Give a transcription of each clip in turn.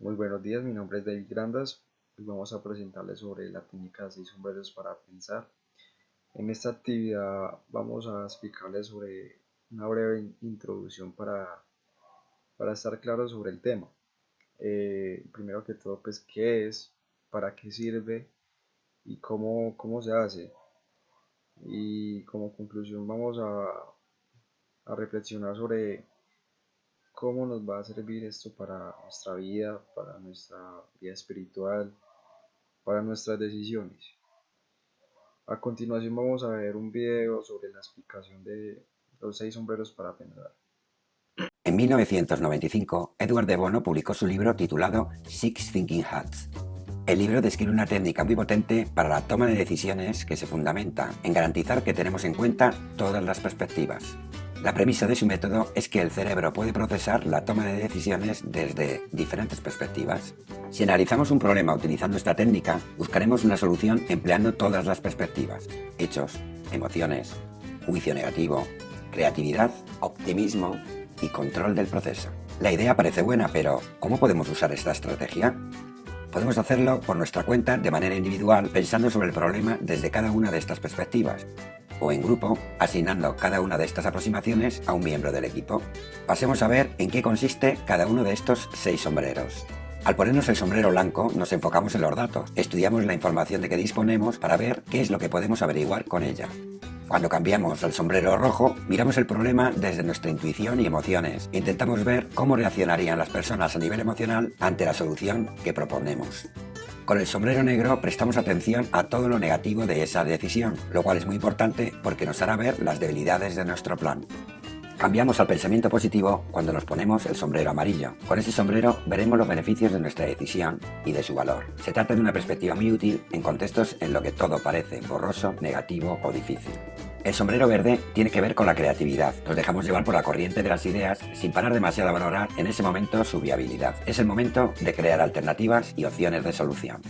Muy buenos días, mi nombre es David Grandas. Hoy vamos a presentarles sobre la técnica de 6 sombreros para pensar. En esta actividad vamos a explicarles sobre una breve introducción para estar claros sobre el tema. Primero que todo, pues, ¿qué es? ¿Para qué sirve? ¿Y cómo se hace? Y como conclusión vamos a reflexionar sobre cómo nos va a servir esto para nuestra vida, para nuestra vida espiritual, para nuestras decisiones. A continuación vamos a ver un video sobre la explicación de los 6 sombreros para pensar. En 1995, Edward de Bono publicó su libro titulado Six Thinking Hats. El libro describe una técnica muy potente para la toma de decisiones que se fundamenta en garantizar que tenemos en cuenta todas las perspectivas. La premisa de su método es que el cerebro puede procesar la toma de decisiones desde diferentes perspectivas. Si analizamos un problema utilizando esta técnica, buscaremos una solución empleando todas las perspectivas: hechos, emociones, juicio negativo, creatividad, optimismo y control del proceso. La idea parece buena, pero ¿cómo podemos usar esta estrategia? Podemos hacerlo por nuestra cuenta de manera individual, pensando sobre el problema desde cada una de estas perspectivas, o en grupo, asignando cada una de estas aproximaciones a un miembro del equipo. Pasemos a ver en qué consiste cada uno de estos 6 sombreros. Al ponernos el sombrero blanco, nos enfocamos en los datos, estudiamos la información de que disponemos para ver qué es lo que podemos averiguar con ella. Cuando cambiamos al sombrero rojo, miramos el problema desde nuestra intuición y emociones. Intentamos ver cómo reaccionarían las personas a nivel emocional ante la solución que proponemos. Con el sombrero negro prestamos atención a todo lo negativo de esa decisión, lo cual es muy importante porque nos hará ver las debilidades de nuestro plan. Cambiamos al pensamiento positivo cuando nos ponemos el sombrero amarillo. Con ese sombrero veremos los beneficios de nuestra decisión y de su valor. Se trata de una perspectiva muy útil en contextos en los que todo parece borroso, negativo o difícil. El sombrero verde tiene que ver con la creatividad. Nos dejamos llevar por la corriente de las ideas sin parar demasiado a valorar en ese momento su viabilidad. Es el momento de crear alternativas y opciones de solución.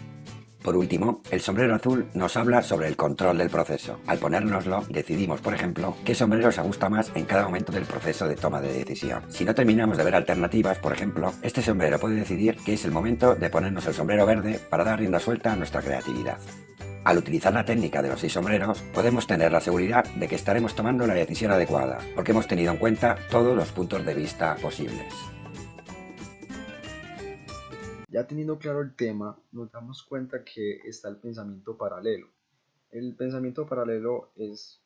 Por último, el sombrero azul nos habla sobre el control del proceso. Al ponérnoslo, decidimos, por ejemplo, qué sombrero se ajusta más en cada momento del proceso de toma de decisión. Si no terminamos de ver alternativas, por ejemplo, este sombrero puede decidir que es el momento de ponernos el sombrero verde para dar rienda suelta a nuestra creatividad. Al utilizar la técnica de los 6 sombreros, podemos tener la seguridad de que estaremos tomando la decisión adecuada, porque hemos tenido en cuenta todos los puntos de vista posibles. Ya teniendo claro el tema, nos damos cuenta que está el pensamiento paralelo. El pensamiento paralelo es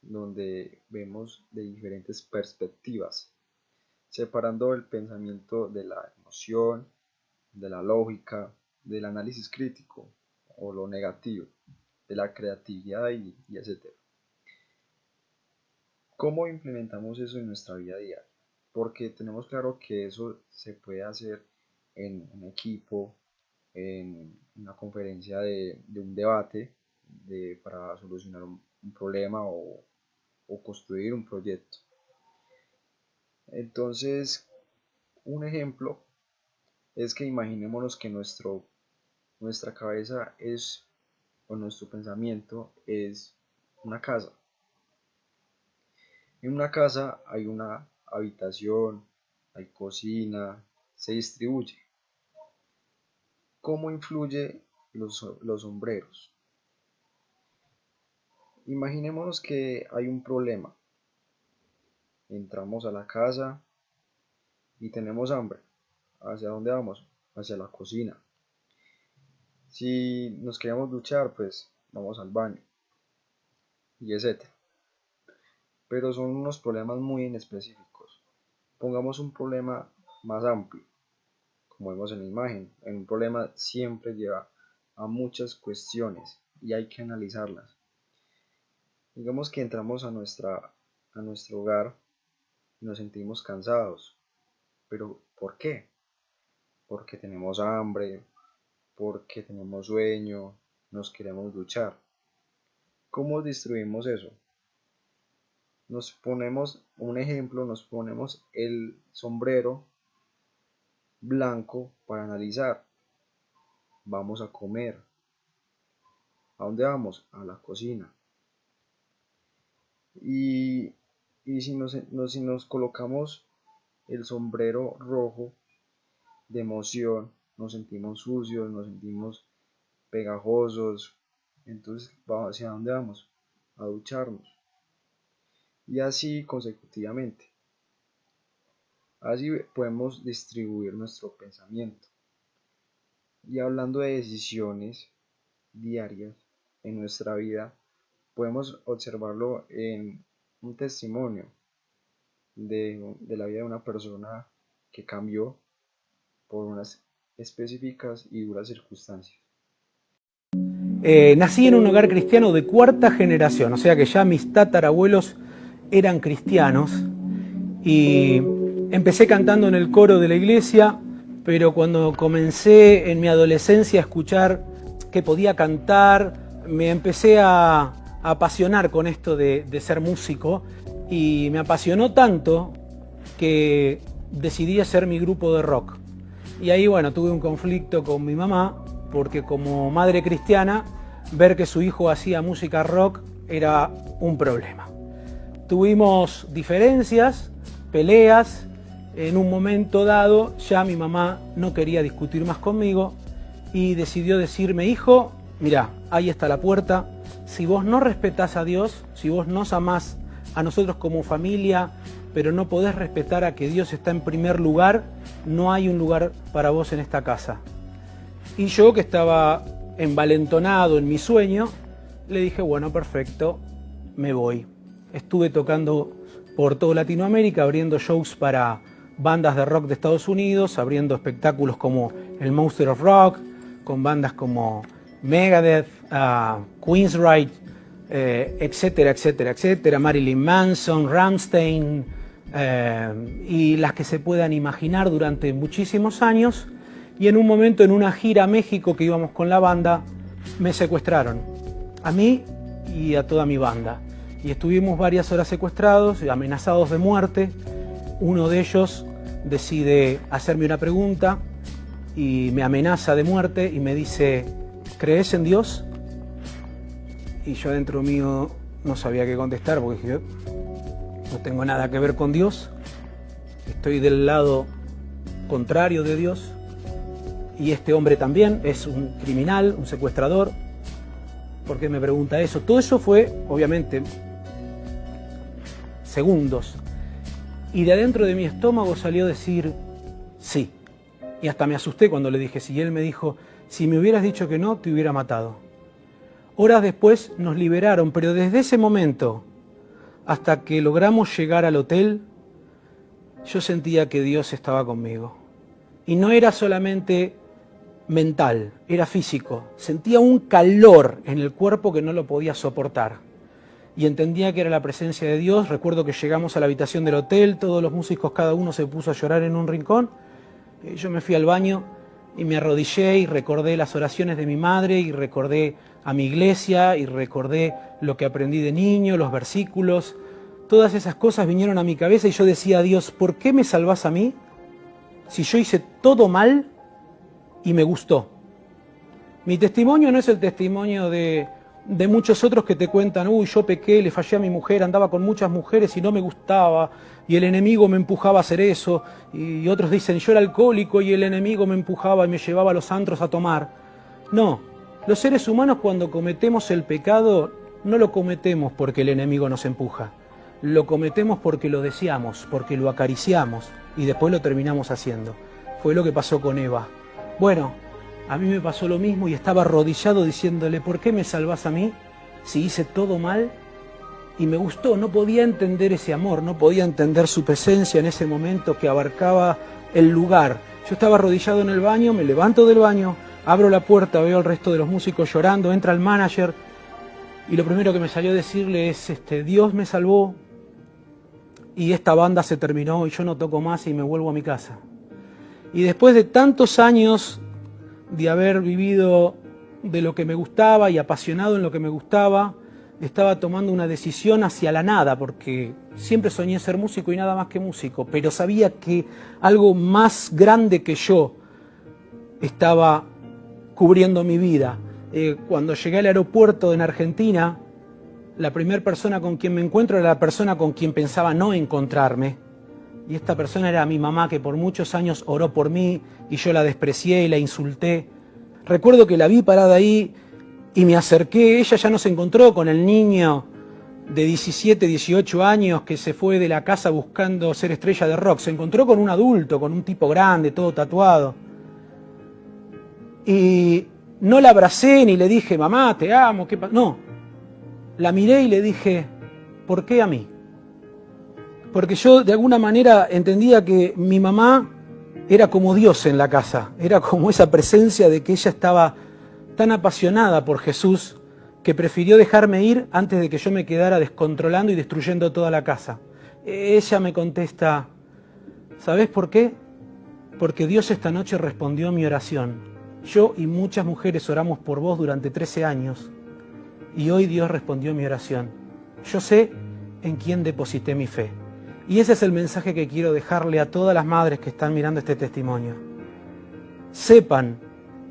donde vemos de diferentes perspectivas, separando el pensamiento de la emoción, de la lógica, del análisis crítico o lo negativo, de la creatividad y etc. ¿Cómo implementamos eso en nuestra vida diaria? Porque tenemos claro que eso se puede hacer en un equipo, en una conferencia de un debate para solucionar un problema o construir un proyecto. Entonces, un ejemplo es que imaginémonos que nuestra cabeza o nuestro pensamiento es una casa. En una casa hay una habitación, hay cocina, se distribuye. ¿Cómo influye los sombreros? Imaginémonos que hay un problema. Entramos a la casa y tenemos hambre. ¿Hacia dónde vamos? Hacia la cocina. Si nos queremos duchar, pues vamos al baño y etc. Pero son unos problemas muy inespecíficos. Pongamos un problema más amplio, como vemos en la imagen. En un problema siempre lleva a muchas cuestiones y hay que analizarlas. Digamos que entramos a nuestro hogar y nos sentimos cansados. ¿Pero por qué? Porque tenemos hambre, porque tenemos sueño, nos queremos duchar. ¿Cómo distribuimos eso? Nos ponemos un ejemplo, nos ponemos el sombrero blanco para analizar. Vamos a comer. ¿A dónde vamos? A la cocina. Y, y si nos colocamos el sombrero rojo de emoción, nos sentimos sucios, nos sentimos pegajosos. Entonces, ¿hacia dónde vamos? A ducharnos. Y así consecutivamente. Así podemos distribuir nuestro pensamiento. Y hablando de decisiones diarias en nuestra vida, podemos observarlo en un testimonio de la vida de una persona que cambió por unas específicas y duras circunstancias. Nací en un hogar cristiano de cuarta generación, o sea que ya mis tatarabuelos eran cristianos, y empecé cantando en el coro de la iglesia, pero cuando comencé en mi adolescencia a escuchar que podía cantar, me empecé a apasionar con esto de ser músico, y me apasionó tanto que decidí hacer mi grupo de rock. Y ahí, bueno, tuve un conflicto con mi mamá, porque como madre cristiana, ver que su hijo hacía música rock era un problema. Tuvimos diferencias, peleas. En un momento dado ya mi mamá no quería discutir más conmigo y decidió decirme: hijo, mirá, ahí está la puerta. Si vos no respetás a Dios, si vos nos amás a nosotros como familia, pero no podés respetar a que Dios está en primer lugar, no hay un lugar para vos en esta casa. Y yo, que estaba envalentonado en mi sueño, le dije: bueno, perfecto, me voy. Estuve tocando por toda Latinoamérica, abriendo shows para bandas de rock de Estados Unidos, abriendo espectáculos como el Monster of Rock, con bandas como Megadeth, Queensryche, etcétera, etcétera, etcétera, Marilyn Manson, Rammstein, y las que se puedan imaginar durante muchísimos años. Y en un momento, en una gira a México que íbamos con la banda, me secuestraron, a mí y a toda mi banda. Y estuvimos varias horas secuestrados, amenazados de muerte. Uno de ellos decide hacerme una pregunta y me amenaza de muerte y me dice: ¿crees en Dios? Y yo dentro mío no sabía qué contestar, porque yo no tengo nada que ver con Dios, estoy del lado contrario de Dios, y este hombre también es un criminal, un secuestrador. ¿Por qué me pregunta eso? Todo eso fue, obviamente, segundos. Y de adentro de mi estómago salió decir sí. Y hasta me asusté cuando le dije sí. Y él me dijo: si me hubieras dicho que no, te hubiera matado. Horas después nos liberaron, pero desde ese momento hasta que logramos llegar al hotel, yo sentía que Dios estaba conmigo. Y no era solamente mental, era físico. Sentía un calor en el cuerpo que no lo podía soportar. Y entendía que era la presencia de Dios. Recuerdo que llegamos a la habitación del hotel, todos los músicos, cada uno se puso a llorar en un rincón. Yo me fui al baño y me arrodillé y recordé las oraciones de mi madre, y recordé a mi iglesia, y recordé lo que aprendí de niño, los versículos. Todas esas cosas vinieron a mi cabeza y yo decía: Dios, ¿por qué me salvás a mí si yo hice todo mal y me gustó? Mi testimonio no es el testimonio de muchos otros que te cuentan: uy, yo pequé, le fallé a mi mujer, andaba con muchas mujeres y no me gustaba, y el enemigo me empujaba a hacer eso. Y otros dicen: yo era alcohólico y el enemigo me empujaba y me llevaba a los antros a tomar. No, los seres humanos, cuando cometemos el pecado, no lo cometemos porque el enemigo nos empuja. Lo cometemos porque lo deseamos, porque lo acariciamos y después lo terminamos haciendo. Fue lo que pasó con Eva. Bueno, a mí me pasó lo mismo y estaba arrodillado diciéndole: ¿por qué me salvás a mí si hice todo mal? Y me gustó, no podía entender ese amor, no podía entender su presencia en ese momento que abarcaba el lugar. Yo estaba arrodillado en el baño, me levanto del baño, abro la puerta, veo al resto de los músicos llorando, entra el manager y lo primero que me salió a decirle es: Dios me salvó y esta banda se terminó y yo no toco más y me vuelvo a mi casa. Y después de tantos años de haber vivido de lo que me gustaba y apasionado en lo que me gustaba, estaba tomando una decisión hacia la nada, porque siempre soñé ser músico y nada más que músico, pero sabía que algo más grande que yo estaba cubriendo mi vida. Cuando llegué al aeropuerto en Argentina, la primera persona con quien me encuentro era la persona con quien pensaba no encontrarme, Y esta persona era mi mamá, que por muchos años oró por mí y yo la desprecié y la insulté. Recuerdo que la vi parada ahí y me acerqué. Ella ya no se encontró con el niño de 17, 18 años que se fue de la casa buscando ser estrella de rock. Se encontró con un adulto, con un tipo grande, todo tatuado. Y no la abracé ni le dije, mamá, te amo. No, la miré y le dije, ¿por qué a mí? Porque yo de alguna manera entendía que mi mamá era como Dios en la casa, era como esa presencia de que ella estaba tan apasionada por Jesús que prefirió dejarme ir antes de que yo me quedara descontrolando y destruyendo toda la casa. Ella me contesta, ¿sabés por qué? Porque Dios esta noche respondió mi oración. Yo y muchas mujeres oramos por vos durante 13 años y hoy Dios respondió mi oración. Yo sé en quién deposité mi fe. Y ese es el mensaje que quiero dejarle a todas las madres que están mirando este testimonio. Sepan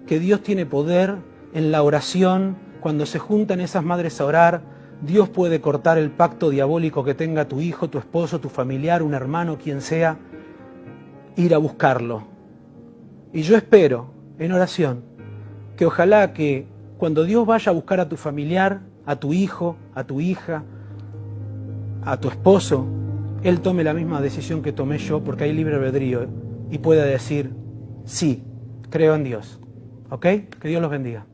que Dios tiene poder en la oración. Cuando se juntan esas madres a orar, Dios puede cortar el pacto diabólico que tenga tu hijo, tu esposo, tu familiar, un hermano, quien sea, ir a buscarlo. Y yo espero, en oración, que ojalá que cuando Dios vaya a buscar a tu familiar, a tu hijo, a tu hija, a tu esposo, Él tome la misma decisión que tomé yo, porque hay libre albedrío, y pueda decir, sí, creo en Dios. ¿Ok? Que Dios los bendiga.